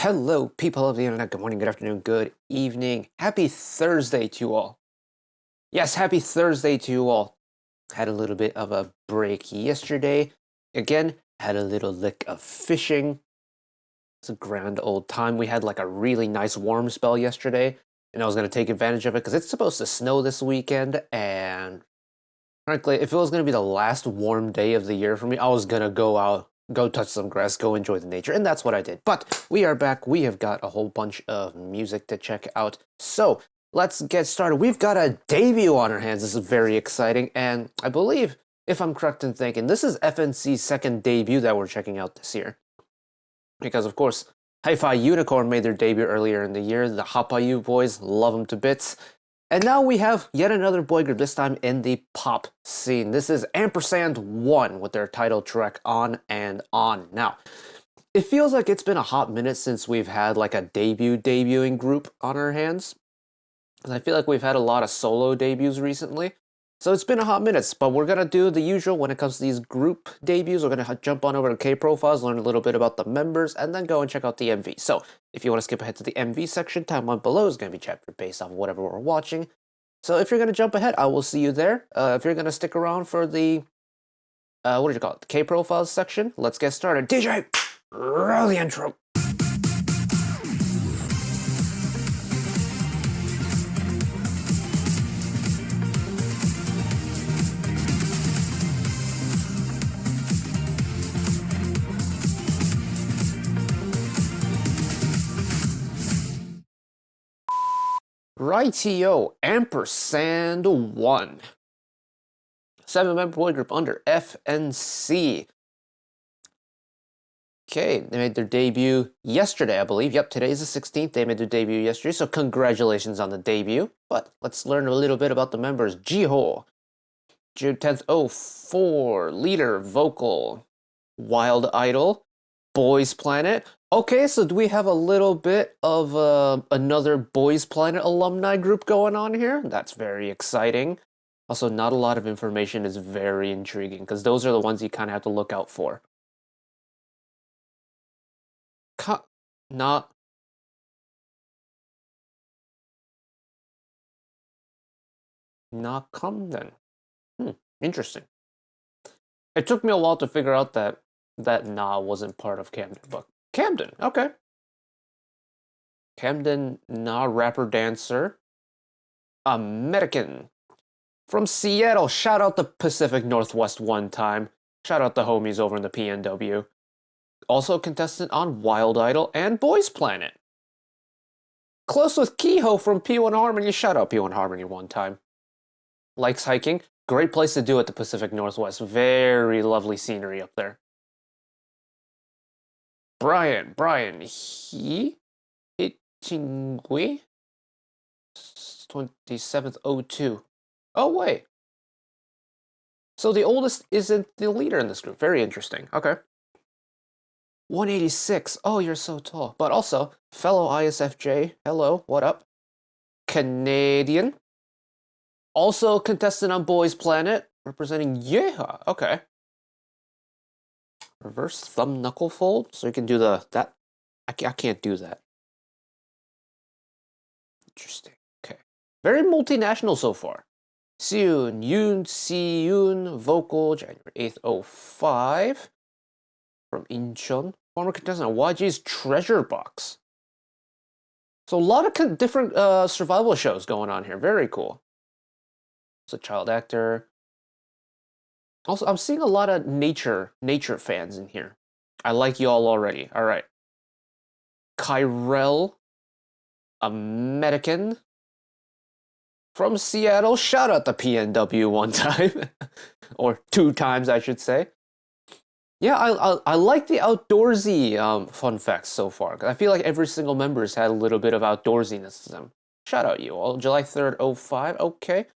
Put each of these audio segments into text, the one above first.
Hello, people of the internet. Good morning, good afternoon, good evening. Happy Thursday to you all. Yes, happy Thursday to you all. Had a little bit of a break yesterday. Again, had a little lick of fishing. It's a grand old time. We had like a really nice warm spell yesterday, and I was going to take advantage of it because it's supposed to snow this weekend. And frankly, if it was going to be the last warm day of the year for me, I was going to go out, go touch some grass, go enjoy the nature, and that's what I did. But we are back. We have got a whole bunch of music to check out. So let's get started. We've got a debut on our hands. This is very exciting, and I believe, if I'm correct in thinking, this is FNC's second debut that we're checking out this year. Because, of course, Hi-Fi Unicorn made their debut earlier in the year. The Hapayu boys love them to bits. And now we have yet another boy group, this time in the pop scene. This is AMPERS&ONE with their title track On and On. Now, it feels like it's been a hot minute since we've had like a debuting group on our hands. And I feel like we've had a lot of solo debuts recently. So it's been a hot minute, but we're going to do the usual when it comes to these group debuts. We're going to jump on over to Kprofiles, learn a little bit about the members, and then go and check out the MV. So if you want to skip ahead to the MV section, timeline below is going to be chapter based off of whatever we're watching. So if you're going to jump ahead, I will see you there. If you're going to stick around for the, what did you call it, the Kprofiles section, let's get started. DJ, roll the intro. Rightio, AMPERS&ONE. 7-member boy group under FNC. Okay, they made their debut yesterday, I believe. Yep, today's the 16th. They made their debut yesterday, so congratulations on the debut. But let's learn a little bit about the members. Jiho, June 10th, 04, leader, vocal, Wild Idol, Boys Planet. Okay, so do we have a little bit of another Boys Planet alumni group going on here? That's very exciting. Also, not a lot of information is very intriguing, because those are the ones you kind of have to look out for. Not... Not Camden. Interesting. It took me a while to figure out that Na wasn't part of Camden, but Camden, okay. Camden Na, rapper dancer. American. From Seattle, shout out the Pacific Northwest one time. Shout out the homies over in the PNW. Also a contestant on Wild Idol and Boys Planet. Close with Kehoe from P1 Harmony. Shout out P1 Harmony one time. Likes hiking. Great place to do it, the Pacific Northwest. Very lovely scenery up there. Brian, he Ichingui 27th 02. Oh wait. So the oldest isn't the leader in this group. Very interesting. Okay. 186. Oh, you're so tall. But also, fellow ISFJ. Hello, what up? Canadian. Also contestant on Boys Planet, representing Yeha. Okay. Reverse thumb knuckle fold, so you can do that. I can't do that. Interesting. Okay. Very multinational so far. Yoon Si-yoon, vocal, January 8th, 05. From Incheon. Former contestant on YG's Treasure Box. So a lot of different survival shows going on here. Very cool. It's a child actor. Also, I'm seeing a lot of nature fans in here. I like y'all already. All right. Kyrell, American. From Seattle. Shout out the PNW one time. Or 2 times, I should say. Yeah, I like the outdoorsy fun facts so far. I feel like every single member's had a little bit of outdoorsiness to them. Shout out you all. July 3rd, 05. Okay.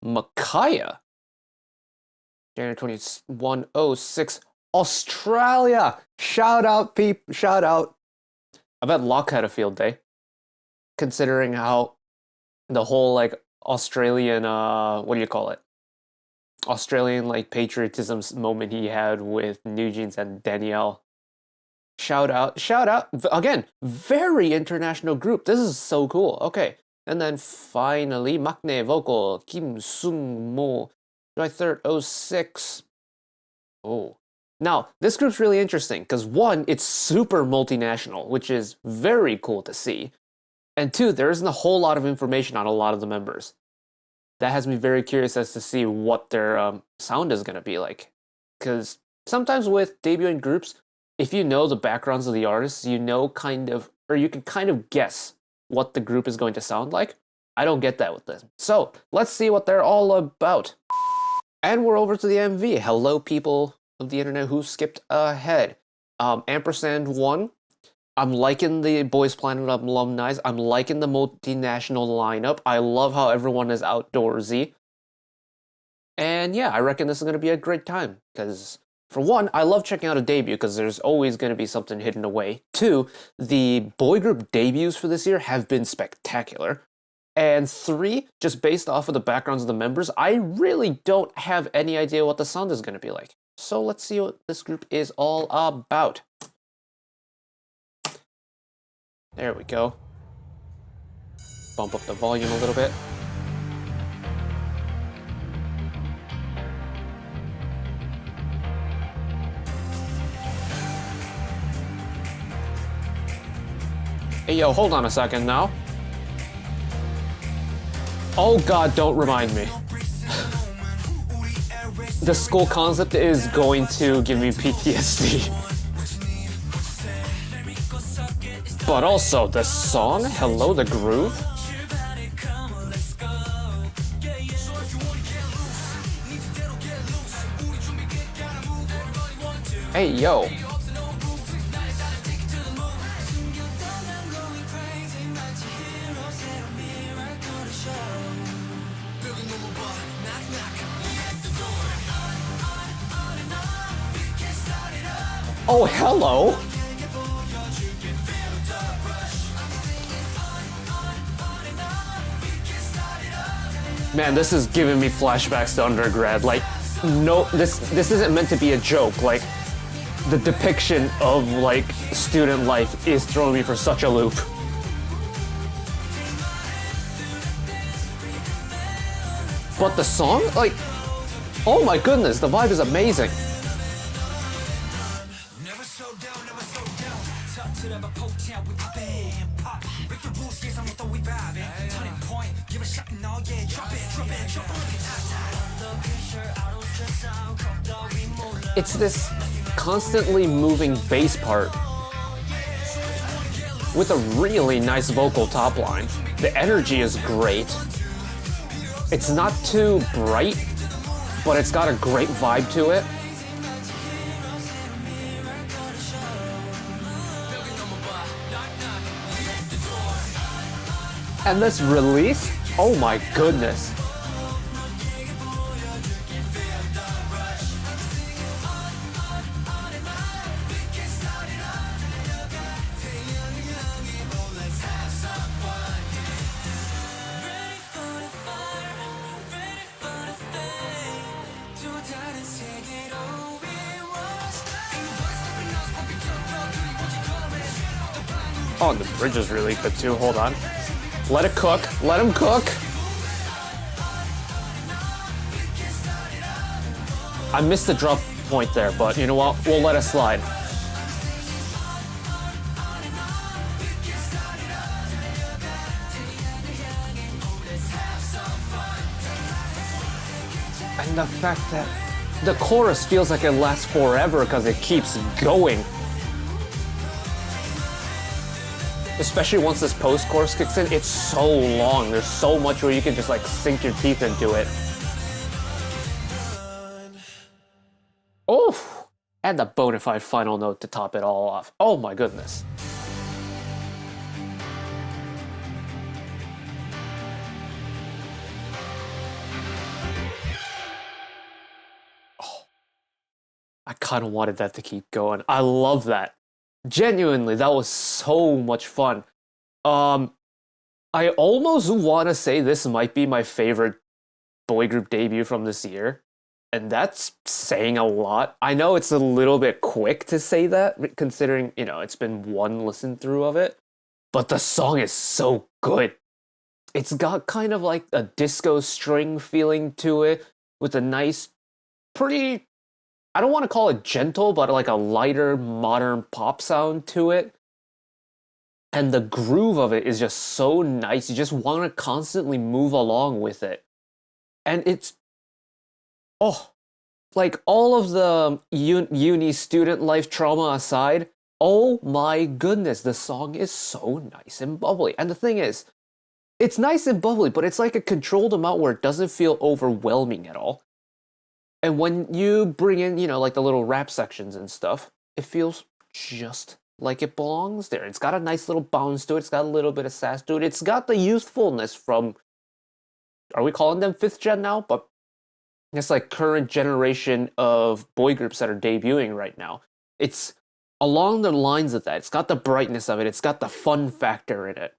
Micaiah. January 21, 06. Australia! Shout out, peep. Shout out. I bet Locke had a field day. Considering how the whole, like, Australian, what do you call it? Australian, like, patriotism moment he had with New Jeans and Danielle. Shout out, shout out. Again, very international group. This is so cool. Okay. And then finally, maknae vocal, Kim Sung Mo, July 3rd, 06. Oh. Now, this group's really interesting because one, it's super multinational, which is very cool to see. And two, there isn't a whole lot of information on a lot of the members. That has me very curious as to see what their sound is going to be like. Because sometimes with debuting groups, if you know the backgrounds of the artists, you know kind of, or you can kind of guess what the group is going to sound like. I don't get that with this. So let's see what they're all about. And we're over to the MV. Hello, people of the internet who skipped ahead. AMPERS&ONE. I'm liking the Boys Planet alumni. I'm liking the multinational lineup. I love how everyone is outdoorsy. And yeah, I reckon this is going to be a great time. Because for one, I love checking out a debut because there's always going to be something hidden away. Two, the boy group debuts for this year have been spectacular. And three, just based off of the backgrounds of the members, I really don't have any idea what the sound is going to be like. So let's see what this group is all about. There we go. Bump up the volume a little bit. Hey yo, hold on a second now. Oh god, don't remind me. The school concept is going to give me PTSD. But also, the song, Hello the Groove? Hey yo. Oh, hello! Man, this is giving me flashbacks to undergrad. Like, no, this isn't meant to be a joke. Like, the depiction of, like, student life is throwing me for such a loop. But the song? Like, oh my goodness, the vibe is amazing. It's this constantly moving bass part with a really nice vocal top line. The energy is great. It's not too bright, but it's got a great vibe to it. And this release, oh my goodness. Oh, and the bridge is really good too. Hold on. Let it cook. Let him cook. I missed the drop point there, but you know what? We'll let it slide. And the fact that the chorus feels like it lasts forever because it keeps going. Especially once this post-chorus kicks in, it's so long. There's so much where you can just like sink your teeth into it. Oh, and the bona fide final note to top it all off. Oh my goodness. Oh, I kind of wanted that to keep going. I love that. Genuinely, that was so much fun. I almost want to say this might be my favorite boy group debut from this year. And that's saying a lot. I know it's a little bit quick to say that, considering, it's been one listen through of it, but the song is so good. It's got kind of like a disco string feeling to it with a nice, pretty, I don't want to call it gentle, but like a lighter modern pop sound to it. And the groove of it is just so nice. You just want to constantly move along with it. And it's, oh, like all of the uni student life trauma aside, oh my goodness, the song is so nice and bubbly. And the thing is, it's nice and bubbly, but it's like a controlled amount where it doesn't feel overwhelming at all. And when you bring in, like the little rap sections and stuff, it feels just like it belongs there. It's got a nice little bounce to it. It's got a little bit of sass to it. It's got the youthfulness from, are we calling them 5th gen now? But it's like current generation of boy groups that are debuting right now. It's along the lines of that. It's got the brightness of it. It's got the fun factor in it.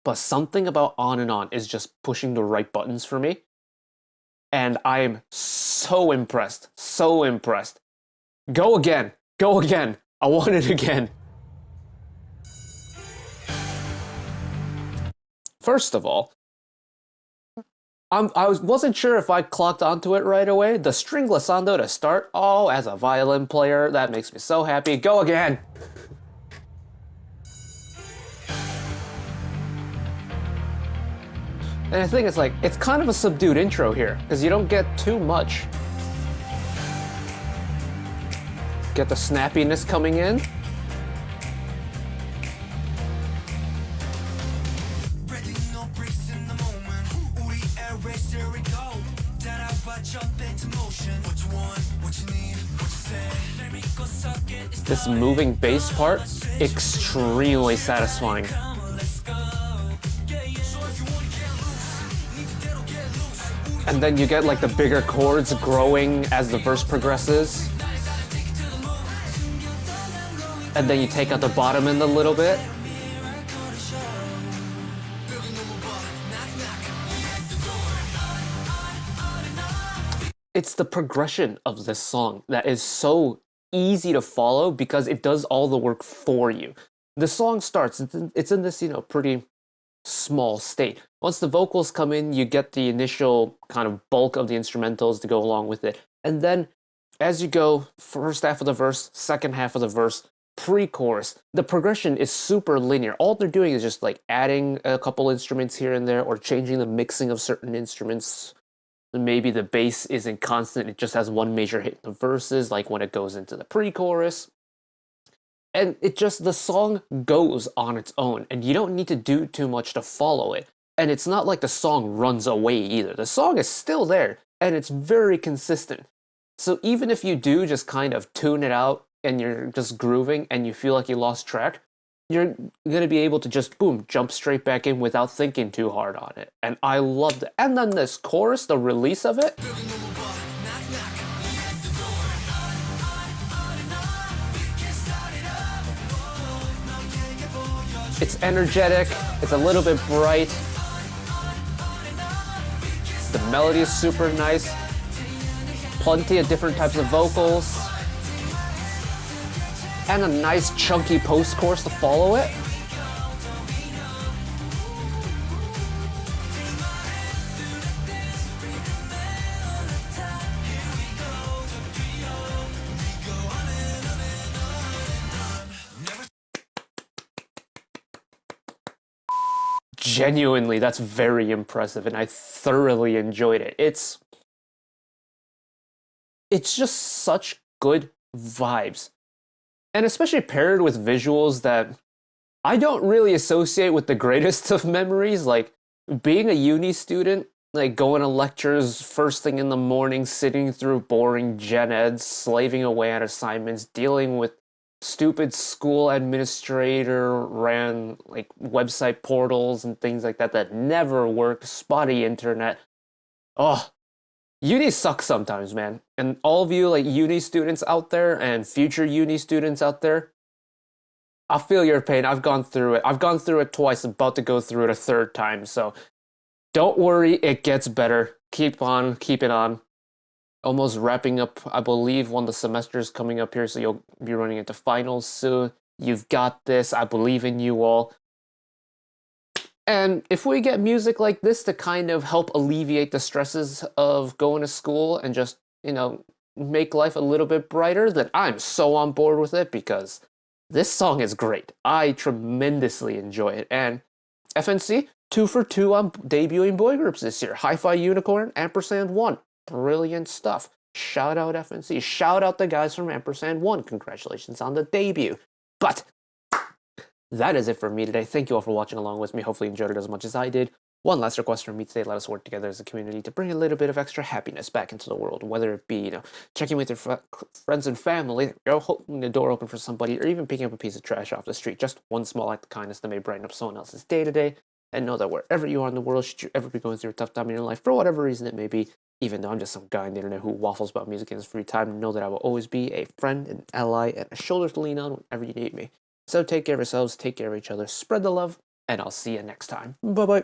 But something about On and On is just pushing the right buttons for me. And I am so impressed. So impressed. Go again. Go again. I want it again. First of all, I wasn't sure if I clocked onto it right away. The string glissando to start. Oh, as a violin player, that makes me so happy. Go again. And I think it's kind of a subdued intro here, because you don't get too much. Get the snappiness coming in. This moving bass part, extremely satisfying. And then you get like the bigger chords growing as the verse progresses. And then you take out the bottom end a little bit. It's the progression of this song that is so easy to follow because it does all the work for you. The song starts, it's in this, pretty small state. Once the vocals come in, you get the initial kind of bulk of the instrumentals to go along with it. And then as you go, first half of the verse, second half of the verse, pre-chorus, the progression is super linear. All they're doing is just like adding a couple instruments here and there or changing the mixing of certain instruments. Maybe the bass isn't constant, it just has one major hit in the verses, like when it goes into the pre-chorus. And the song goes on its own, and you don't need to do too much to follow it. And it's not like the song runs away either. The song is still there, and it's very consistent. So even if you do just kind of tune it out, and you're just grooving, and you feel like you lost track, you're going to be able to just, boom, jump straight back in without thinking too hard on it. And I loved it. And then this chorus, the release of it, it's energetic, it's a little bit bright, the melody is super nice, plenty of different types of vocals, and a nice chunky post-chorus to follow it. Genuinely, that's very impressive, and I thoroughly enjoyed it. It's just such good vibes. And especially paired with visuals that I don't really associate with the greatest of memories, like being a uni student, like going to lectures first thing in the morning, sitting through boring gen eds, slaving away at assignments, dealing with stupid school administrator ran like website portals and things like that that never work, spotty internet. Oh, uni sucks sometimes, man. And all of you like uni students out there and future uni students out there, I feel your pain. I've gone through it. I've gone through it twice, about to go through it a third time. So don't worry, it gets better. Keep on, keep it on. almost wrapping up, I believe, one of the semesters coming up here, so you'll be running into finals soon. You've got this. I believe in you all. And if we get music like this to kind of help alleviate the stresses of going to school and just, make life a little bit brighter, then I'm so on board with it because this song is great. I tremendously enjoy it. And FNC, 2 for 2 on debuting boy groups this year. Hi-Fi Unicorn, &ONE. Brilliant stuff. Shout out FNC. Shout out the guys from &ONE. Congratulations on the debut. But that is it for me today. Thank you all for watching along with me. Hopefully you enjoyed it as much as I did. One last request from me today: let us work together as a community to bring a little bit of extra happiness back into the world, whether it be, checking with your friends and family, holding the door open for somebody, or even picking up a piece of trash off the street. Just one small act of kindness that may brighten up someone else's day today. And know that wherever you are in the world, should you ever be going through a tough time in your life, for whatever reason it may be, even though I'm just some guy on the internet who waffles about music in his free time, know that I will always be a friend, an ally, and a shoulder to lean on whenever you need me. So take care of yourselves, take care of each other, spread the love, and I'll see you next time. Bye-bye.